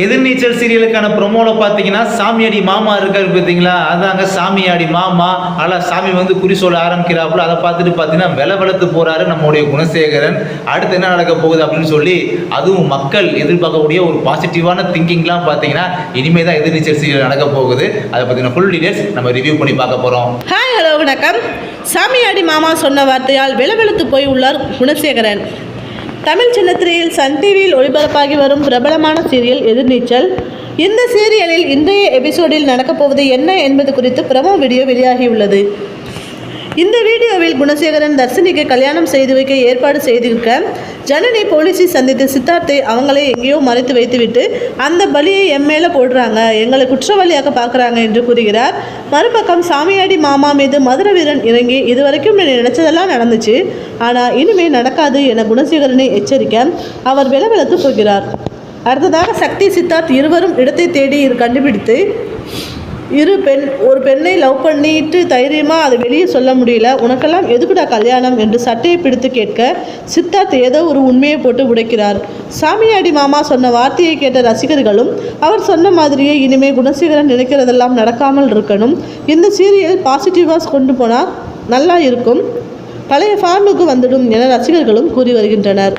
எதிர்நீச்சல் சீரியலுக்கான ப்ரொமோவில் பார்த்தீங்கன்னா சாமியாடி மாமா இருக்காரு பார்த்தீங்களா, அதாங்க சாமியாடி மாமா. ஆனால் சாமி வந்து குறி சொல்ல ஆரம்பிக்கிறாப்புல. அதை பார்த்துட்டு பார்த்தீங்கன்னா வெளத்து போகிறாரு நம்முடைய குணசேகரன். அடுத்து என்ன நடக்க போகுது அப்படின்னு சொல்லி, அதுவும் மக்கள் எதிர்பார்க்கக்கூடிய ஒரு பாசிட்டிவான திங்கிங்லாம் பார்த்தீங்கன்னா இனிமே தான் எதிர்நீச்சல் சீரியல் நடக்க போகுது. அதை பற்றின ஃபுல் டீடைல்ஸ் நம்ம ரிவ்யூ பண்ணி பார்க்க போகிறோம். ஹாய், ஹலோ, வணக்கம். சாமியாடி மாமா சொன்ன வார்த்தையால் வெளத்து போய் உள்ளார் குணசேகரன். தமிழ் சின்னத்திரையில் சன் டிவியில் ஒளிபரப்பாகி வரும் பிரபலமான சீரியல் எதிர்நீச்சல். இந்த சீரியலில் இன்றைய எபிசோடில் நடக்கப்போவது என்ன என்பது குறித்து ப்ரமோ வீடியோ வெளியாகியுள்ளது. இந்த வீடியோவில் குணசேகரன் தர்ஷினிக்கு கல்யாணம் செய்து வைக்க ஏற்பாடு செய்திருக்க ஜனனி போலீஸை சந்தித்து சித்தார்த்தை அவங்களே எங்கேயோ மறைத்து வைத்துவிட்டு அந்த பலியை எம் மேலே போடுறாங்க, எங்களை குற்றவாளியாக பார்க்குறாங்க என்று கூறுகிறார். மறுபக்கம் சாமியாடி மாமா மீது மதுர வீரன் இறங்கி இதுவரைக்கும் நினைச்சதெல்லாம் நடந்துச்சு, ஆனால் இனிமே நடக்காது என குணசேகரனை எச்சரிக்க அவர் வெளத்து போகிறார். அடுத்ததாக சக்தி சித்தார்த் இருவரும் இடத்தை தேடி கண்டுபிடித்து ஒரு பெண்ணை லவ் பண்ணிட்டு தைரியமாக அதை வெளியே சொல்ல முடியல, உனக்கெல்லாம் எதுக்குடா கல்யாணம் என்று சட்டையை பிடித்து கேட்க சித்தார்த் ஏதோ ஒரு உண்மையை போட்டு உடைக்கிறார். சாமியாடி மாமா சொன்ன வார்த்தையை கேட்ட ரசிகர்களும் அவர் சொன்ன மாதிரியே இனிமே குணசேகரன் நினைக்கிறதெல்லாம் நடக்காமல் இருக்கணும், இந்த சீரியல் பாசிட்டிவாக கொண்டு போனால் நல்லா இருக்கும், பழைய ஃபார்முக்கு வந்துடும் என ரசிகர்களும் கூறி வருகின்றனர்.